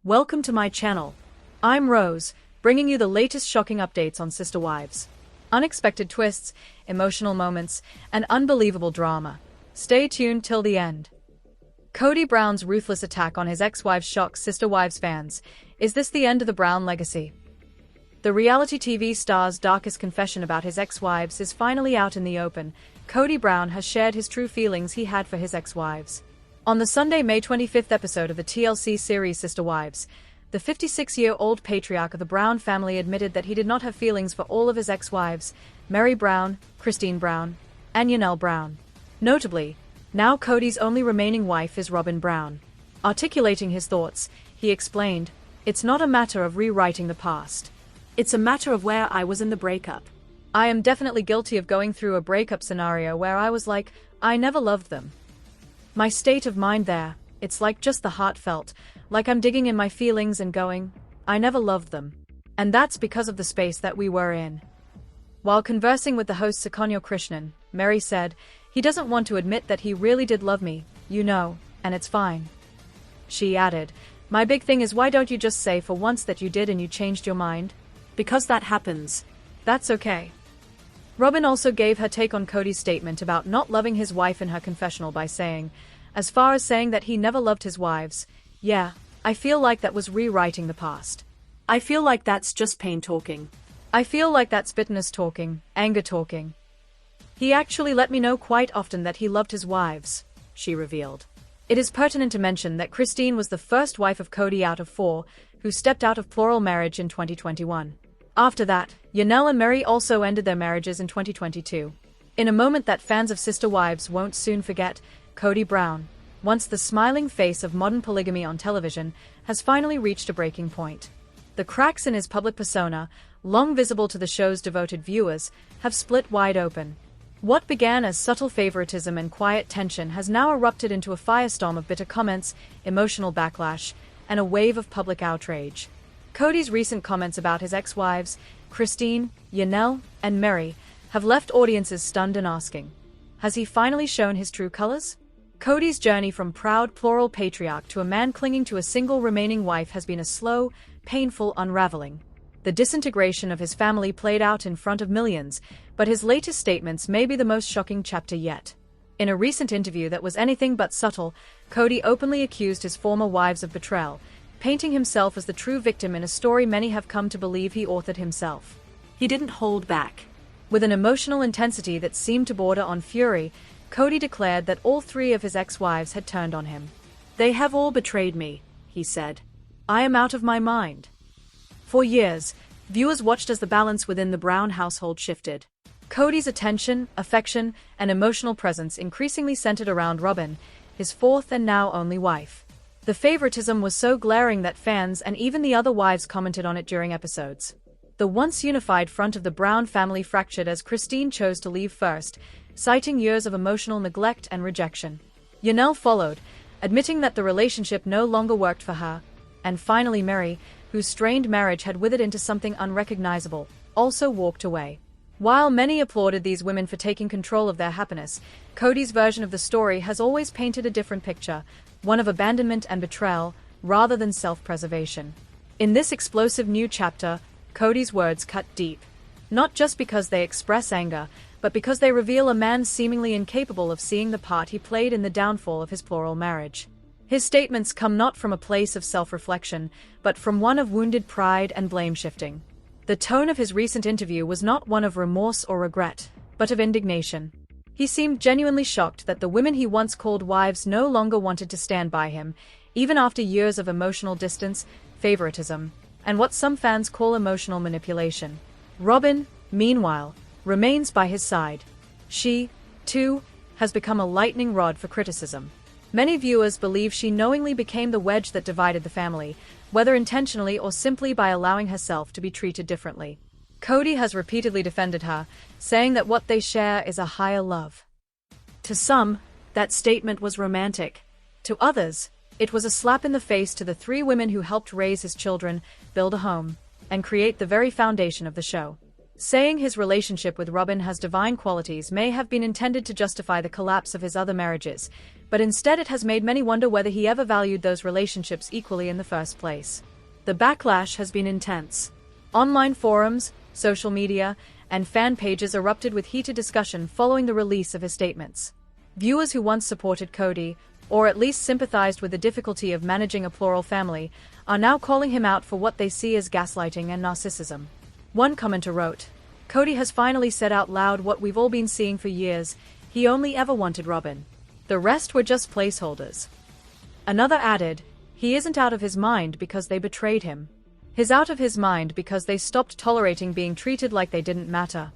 Welcome to my channel. I'm Rose, bringing you the latest shocking updates on Sister Wives. Unexpected twists, emotional moments, and unbelievable drama. Stay tuned till the end. Kody Brown's ruthless attack on his ex-wife shocks Sister Wives fans. Is this the end of the Brown legacy? The reality TV star's darkest confession about his ex-wives is finally out in the open. Kody Brown has shared his true feelings he had for his ex-wives. On the Sunday, May 25th episode of the TLC series Sister Wives, the 56-year-old patriarch of the Brown family admitted that he did not have feelings for all of his ex-wives, Meri Brown, Christine Brown, and Yanelle Brown. Notably, now Kody's only remaining wife is ROBYN Brown. Articulating his thoughts, he explained, "It's not a matter of rewriting the past. It's a matter of where I was in the breakup. I am definitely guilty of going through a breakup scenario where I was like, I never loved them. My state of mind there, it's like just the heartfelt, like I'm digging in my feelings and going, I never loved them. And that's because of the space that we were in." While conversing with the host Sukanyo Krishnan, Meri said, "He doesn't want to admit that he really did love me, you know, and it's fine." She added, "My big thing is, why don't you just say for once that you did and you changed your mind? Because that happens. That's okay." ROBYN also gave her take on Kody's statement about not loving his wife in her confessional by saying, "As far as saying that he never loved his wives, yeah, I feel like that was rewriting the past. I feel like that's just pain talking. I feel like that's bitterness talking, anger talking. He actually let me know quite often that he loved his wives," she revealed. It is pertinent to mention that Christine was the first wife of Kody out of 4, who stepped out of plural marriage in 2021. After that, Yanelle and Meri also ended their marriages in 2022. In a moment that fans of Sister Wives won't soon forget, Kody Brown, once the smiling face of modern polygamy on television, has finally reached a breaking point. The cracks in his public persona, long visible to the show's devoted viewers, have split wide open. What began as subtle favoritism and quiet tension has now erupted into a firestorm of bitter comments, emotional backlash, and a wave of public outrage. Kody's recent comments about his ex-wives, Christine, Yanelle, and Meri, have left audiences stunned and asking, has he finally shown his true colors? Kody's journey from proud plural patriarch to a man clinging to a single remaining wife has been a slow, painful unraveling. The disintegration of his family played out in front of millions, but his latest statements may be the most shocking chapter yet. In a recent interview that was anything but subtle, Kody openly accused his former wives of betrayal, painting himself as the true victim in a story many have come to believe he authored himself. He didn't hold back. With an emotional intensity that seemed to border on fury, Kody declared that all 3 of his ex-wives had turned on him. "They have all betrayed me," he said. "I am out of my mind." For years, viewers watched as the balance within the Brown household shifted. Kody's attention, affection, and emotional presence increasingly centered around ROBYN, his 4th and now only wife. The favoritism was so glaring that fans and even the other wives commented on it during episodes. The once unified front of the Brown family fractured as Christine chose to leave first, citing years of emotional neglect and rejection. Yanelle followed, admitting that the relationship no longer worked for her. And finally Meri, whose strained marriage had withered into something unrecognizable, also walked away. While many applauded these women for taking control of their happiness, Kody's version of the story has always painted a different picture, one of abandonment and betrayal, rather than self-preservation. In this explosive new chapter, Kody's words cut deep. Not just because they express anger, but because they reveal a man seemingly incapable of seeing the part he played in the downfall of his plural marriage. His statements come not from a place of self-reflection, but from one of wounded pride and blame-shifting. The tone of his recent interview was not one of remorse or regret, but of indignation. He seemed genuinely shocked that the women he once called wives no longer wanted to stand by him, even after years of emotional distance, favoritism, and what some fans call emotional manipulation. ROBYN, meanwhile, remains by his side. She, too, has become a lightning rod for criticism. Many viewers believe she knowingly became the wedge that divided the family, whether intentionally or simply by allowing herself to be treated differently. Kody has repeatedly defended her, saying that what they share is a higher love. To some, that statement was romantic. To others, it was a slap in the face to the 3 women who helped raise his children, build a home, and create the very foundation of the show. Saying his relationship with ROBYN has divine qualities may have been intended to justify the collapse of his other marriages, but instead it has made many wonder whether he ever valued those relationships equally in the first place. The backlash has been intense. Online forums, social media, and fan pages erupted with heated discussion following the release of his statements. Viewers who once supported Kody, or at least sympathized with the difficulty of managing a plural family, are now calling him out for what they see as gaslighting and narcissism. One commenter wrote, "Kody has finally said out loud what we've all been seeing for years. He only ever wanted ROBYN. The rest were just placeholders." Another added, "He isn't out of his mind because they betrayed him. He's out of his mind because they stopped tolerating being treated like they didn't matter."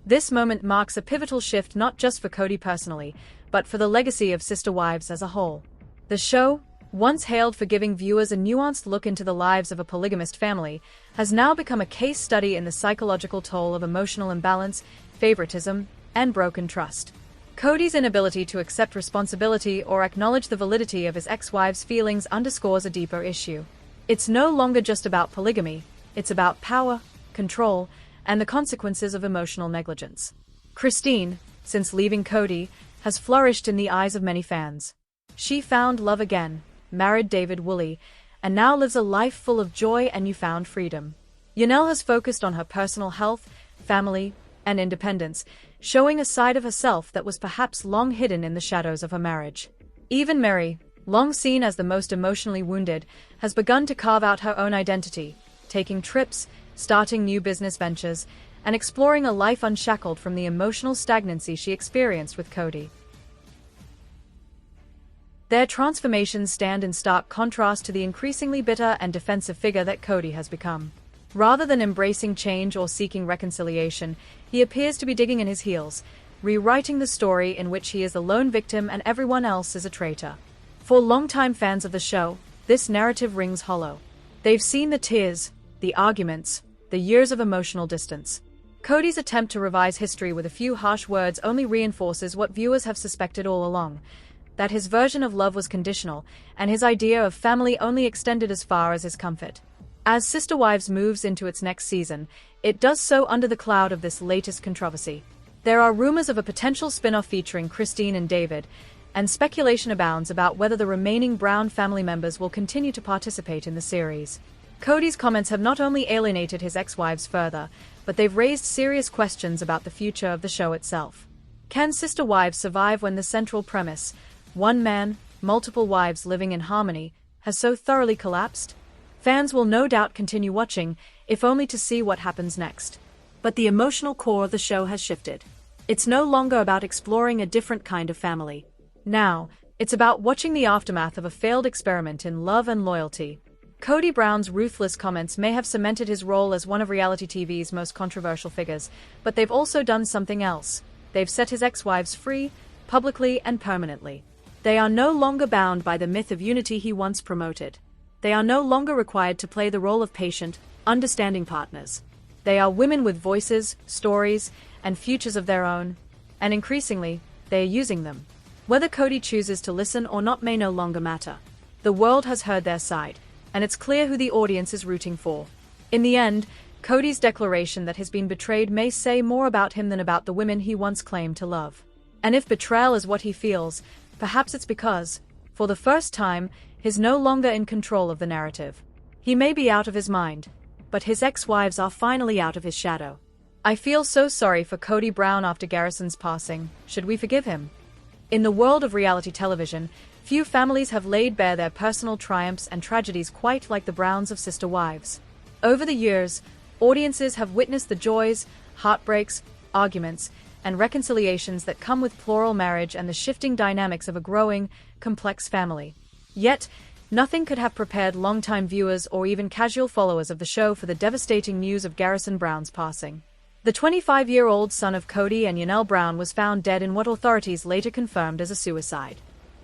This moment marks a pivotal shift not just for Kody personally, but for the legacy of Sister Wives as a whole. The show, once hailed for giving viewers a nuanced look into the lives of a polygamist family, has now become a case study in the psychological toll of emotional imbalance, favoritism, and broken trust. Kody's inability to accept responsibility or acknowledge the validity of his ex-wife's feelings underscores a deeper issue. It's no longer just about polygamy, it's about power, control, and the consequences of emotional negligence. Christine, since leaving Kody, has flourished in the eyes of many fans. She found love again, married David Woolley, and now lives a life full of joy and newfound freedom. Yanel has focused on her personal health, family, and independence, showing a side of herself that was perhaps long hidden in the shadows of her marriage. Even Mary, long seen as the most emotionally wounded, has begun to carve out her own identity, taking trips, starting new business ventures, and exploring a life unshackled from the emotional stagnancy she experienced with Kody. Their transformations stand in stark contrast to the increasingly bitter and defensive figure that Kody has become. Rather than embracing change or seeking reconciliation, he appears to be digging in his heels, rewriting the story in which he is the lone victim and everyone else is a traitor. For longtime fans of the show, this narrative rings hollow. They've seen the tears, the arguments, the years of emotional distance. Kody's attempt to revise history with a few harsh words only reinforces what viewers have suspected all along, that his version of love was conditional, and his idea of family only extended as far as his comfort. As Sister Wives moves into its next season, it does so under the cloud of this latest controversy. There are rumors of a potential spin-off featuring Christine and David, and speculation abounds about whether the remaining Brown family members will continue to participate in the series. Kody's comments have not only alienated his ex-wives further, but they've raised serious questions about the future of the show itself. Can Sister Wives survive when the central premise, one man, multiple wives living in harmony, has so thoroughly collapsed? Fans will no doubt continue watching, if only to see what happens next. But the emotional core of the show has shifted. It's no longer about exploring a different kind of family. Now, it's about watching the aftermath of a failed experiment in love and loyalty. Kody Brown's ruthless comments may have cemented his role as one of reality TV's most controversial figures, but they've also done something else. They've set his ex-wives free, publicly and permanently. They are no longer bound by the myth of unity he once promoted. They are no longer required to play the role of patient, understanding partners. They are women with voices, stories, and futures of their own, and increasingly, they are using them. Whether Kody chooses to listen or not may no longer matter. The world has heard their side, and it's clear who the audience is rooting for. In the end, Kody's declaration that he's been betrayed may say more about him than about the women he once claimed to love. And if betrayal is what he feels, perhaps it's because, for the first time, he's no longer in control of the narrative. He may be out of his mind, but his ex-wives are finally out of his shadow. I feel so sorry for Kody Brown after Garrison's passing. Should we forgive him? In the world of reality television, few families have laid bare their personal triumphs and tragedies quite like the Browns of Sister Wives. Over the years, audiences have witnessed the joys, heartbreaks, arguments, and reconciliations that come with plural marriage and the shifting dynamics of a growing, complex family. Yet, nothing could have prepared longtime viewers or even casual followers of the show for the devastating news of Garrison Brown's passing. The 25-year-old son of Kody and Yanel Brown was found dead in what authorities later confirmed as a suicide.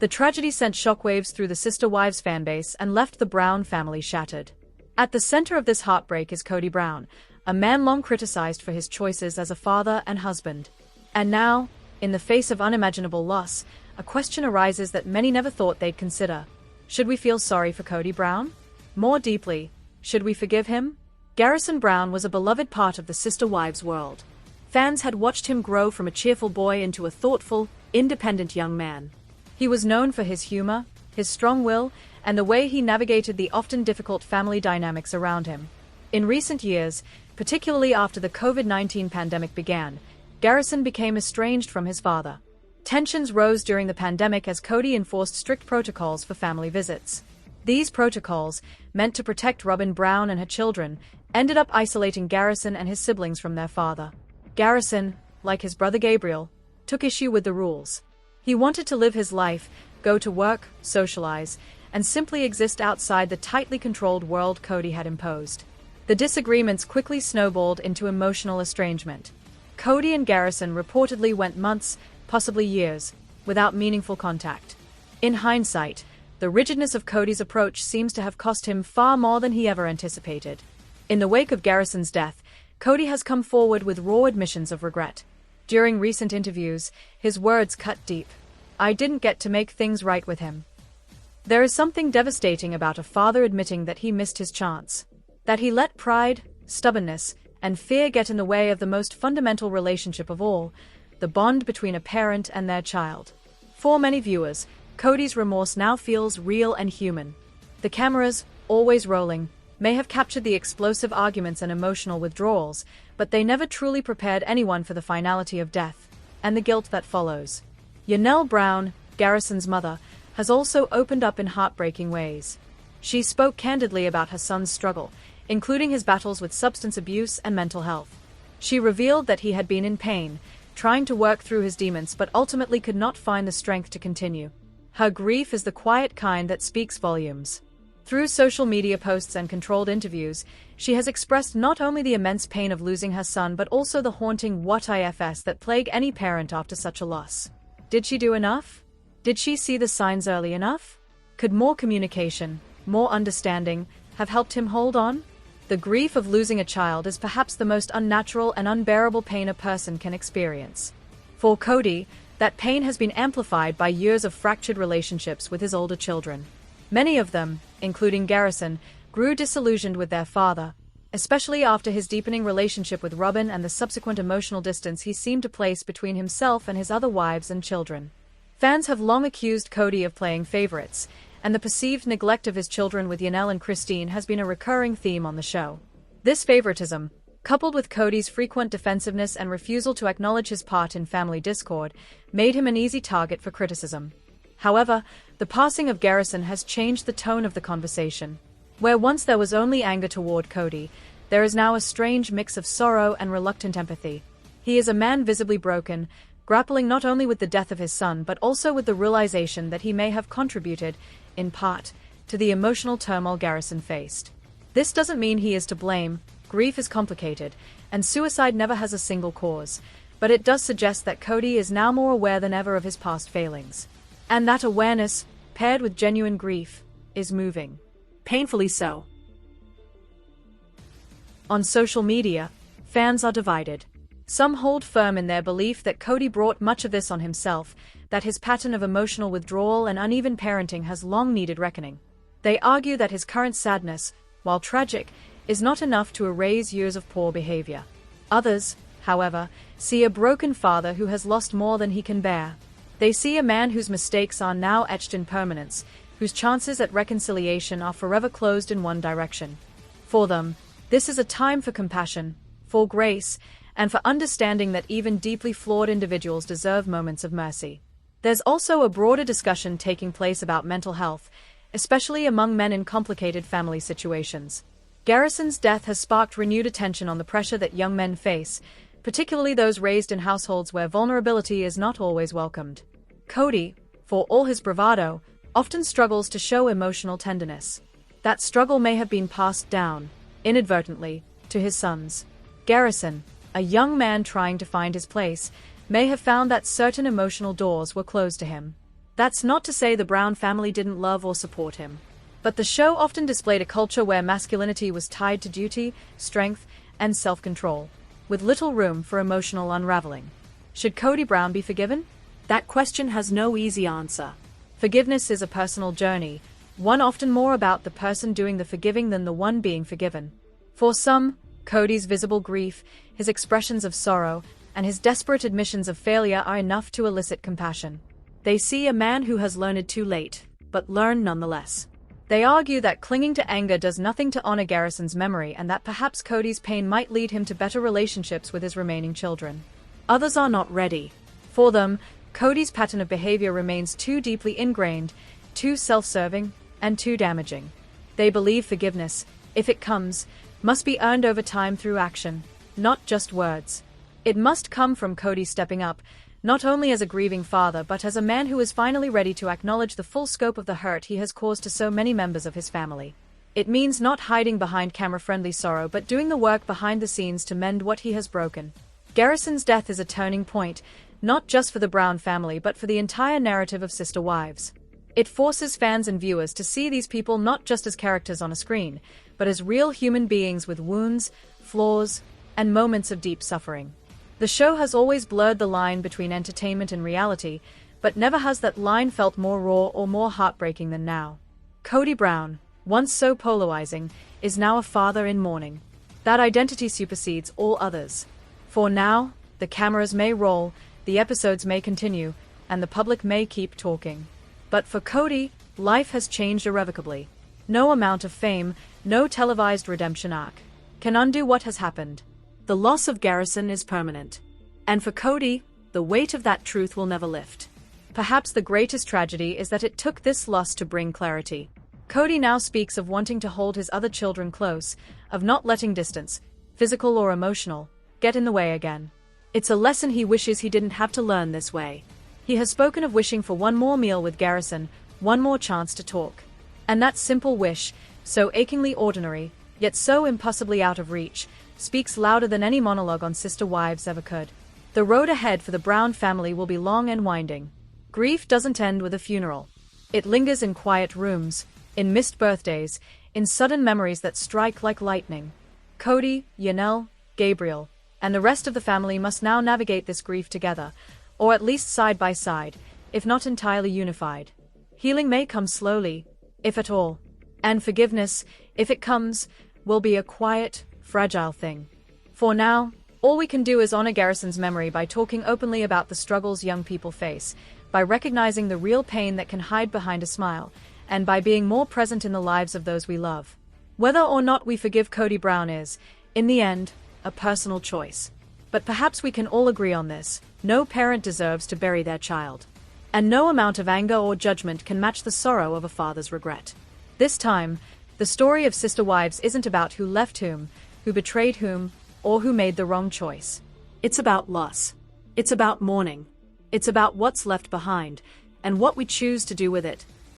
The tragedy sent shockwaves through the Sister Wives fanbase and left the Brown family shattered. At the center of this heartbreak is Kody Brown, a man long criticized for his choices as a father and husband. And now, in the face of unimaginable loss, a question arises that many never thought they'd consider. Should we feel sorry for Kody Brown? More deeply, should we forgive him? Garrison Brown was a beloved part of the Sister Wives world. Fans had watched him grow from a cheerful boy into a thoughtful, independent young man. He was known for his humor, his strong will, and the way he navigated the often difficult family dynamics around him. In recent years, particularly after the COVID-19 pandemic began, Garrison became estranged from his father. Tensions rose during the pandemic as Kody enforced strict protocols for family visits. These protocols, meant to protect ROBYN Brown and her children, ended up isolating Garrison and his siblings from their father. Garrison, like his brother Gabriel, took issue with the rules. He wanted to live his life, go to work, socialize, and simply exist outside the tightly controlled world Kody had imposed. The disagreements quickly snowballed into emotional estrangement. Kody and Garrison reportedly went months, possibly years, without meaningful contact. In hindsight, the rigidness of Kody's approach seems to have cost him far more than he ever anticipated. In the wake of Garrison's death, Kody has come forward with raw admissions of regret. During recent interviews, his words cut deep. "I didn't get to make things right with him." There is something devastating about a father admitting that he missed his chance, that he let pride, stubbornness, and fear get in the way of the most fundamental relationship of all, the bond between a parent and their child. For many viewers, Kody's remorse now feels real and human. The cameras, always rolling, may have captured the explosive arguments and emotional withdrawals, but they never truly prepared anyone for the finality of death, and the guilt that follows. Yanelle Brown, Garrison's mother, has also opened up in heartbreaking ways. She spoke candidly about her son's struggle, including his battles with substance abuse and mental health. She revealed that he had been in pain, trying to work through his demons but ultimately could not find the strength to continue. Her grief is the quiet kind that speaks volumes. Through social media posts and controlled interviews, she has expressed not only the immense pain of losing her son but also the haunting what ifs that plague any parent after such a loss. Did she do enough? Did she see the signs early enough? Could more communication, more understanding, have helped him hold on? The grief of losing a child is perhaps the most unnatural and unbearable pain a person can experience. For Kody, that pain has been amplified by years of fractured relationships with his older children. Many of them, including Garrison, grew disillusioned with their father, especially after his deepening relationship with ROBYN and the subsequent emotional distance he seemed to place between himself and his other wives and children. Fans have long accused Kody of playing favorites, and the perceived neglect of his children with Yanelle and Christine has been a recurring theme on the show. This favoritism, coupled with Kody's frequent defensiveness and refusal to acknowledge his part in family discord, made him an easy target for criticism. However, the passing of Garrison has changed the tone of the conversation. Where once there was only anger toward Kody, there is now a strange mix of sorrow and reluctant empathy. He is a man visibly broken, grappling not only with the death of his son but also with the realization that he may have contributed, in part, to the emotional turmoil Garrison faced. This doesn't mean he is to blame. Grief is complicated, and suicide never has a single cause, but it does suggest that Kody is now more aware than ever of his past failings. And that awareness, paired with genuine grief, is moving. Painfully so. On social media, fans are divided. Some hold firm in their belief that Kody brought much of this on himself, that his pattern of emotional withdrawal and uneven parenting has long needed reckoning. They argue that his current sadness, while tragic, is not enough to erase years of poor behavior. Others, however, see a broken father who has lost more than he can bear. They see a man whose mistakes are now etched in permanence, whose chances at reconciliation are forever closed in one direction. For them, this is a time for compassion, for grace, and for understanding that even deeply flawed individuals deserve moments of mercy. There's also a broader discussion taking place about mental health, especially among men in complicated family situations. Garrison's death has sparked renewed attention on the pressure that young men face, particularly those raised in households where vulnerability is not always welcomed. Kody, for all his bravado, often struggles to show emotional tenderness. That struggle may have been passed down, inadvertently, to his sons. Garrison, a young man trying to find his place, may have found that certain emotional doors were closed to him. That's not to say the Brown family didn't love or support him. But the show often displayed a culture where masculinity was tied to duty, strength, and self-control, with little room for emotional unraveling. Should Kody Brown be forgiven? That question has no easy answer. Forgiveness is a personal journey, one often more about the person doing the forgiving than the one being forgiven. For some, Kody's visible grief, his expressions of sorrow, and his desperate admissions of failure are enough to elicit compassion. They see a man who has learned too late, but learned nonetheless. They argue that clinging to anger does nothing to honor Garrison's memory and that perhaps Kody's pain might lead him to better relationships with his remaining children. Others are not ready. For them, Kody's pattern of behavior remains too deeply ingrained, too self-serving, and too damaging. They believe forgiveness, if it comes, must be earned over time through action, not just words. It must come from Kody stepping up, not only as a grieving father but as a man who is finally ready to acknowledge the full scope of the hurt he has caused to so many members of his family. It means not hiding behind camera-friendly sorrow but doing the work behind the scenes to mend what he has broken. Garrison's death is a turning point, not just for the Brown family but for the entire narrative of Sister Wives. It forces fans and viewers to see these people not just as characters on a screen, but as real human beings with wounds, flaws, and moments of deep suffering. The show has always blurred the line between entertainment and reality, but never has that line felt more raw or more heartbreaking than now. Kody Brown, once so polarizing, is now a father in mourning. That identity supersedes all others. For now, the cameras may roll, the episodes may continue, and the public may keep talking. But for Kody, life has changed irrevocably. No amount of fame, no televised redemption arc, can undo what has happened. The loss of Garrison is permanent. And for Kody, the weight of that truth will never lift. Perhaps the greatest tragedy is that it took this loss to bring clarity. Kody now speaks of wanting to hold his other children close, of not letting distance, physical or emotional, get in the way again. It's a lesson he wishes he didn't have to learn this way. He has spoken of wishing for one more meal with Garrison, one more chance to talk. And that simple wish, so achingly ordinary, yet so impossibly out of reach, speaks louder than any monologue on Sister Wives ever could. The road ahead for the Brown family will be long and winding. Grief doesn't end with a funeral. It lingers in quiet rooms, in missed birthdays, in sudden memories that strike like lightning. Kody, Yanel, Gabriel, and the rest of the family must now navigate this grief together, or at least side by side, if not entirely unified. Healing may come slowly, if at all. And forgiveness, if it comes, will be a quiet, fragile thing. For now, all we can do is honor Garrison's memory by talking openly about the struggles young people face, by recognizing the real pain that can hide behind a smile, and by being more present in the lives of those we love. Whether or not we forgive Kody Brown is, in the end, a personal choice. But perhaps we can all agree on this: no parent deserves to bury their child. And no amount of anger or judgment can match the sorrow of a father's regret. This time, the story of Sister Wives isn't about who left whom, who betrayed whom, or who made the wrong choice. It's about loss. It's about mourning. It's about what's left behind, and what we choose to do with it.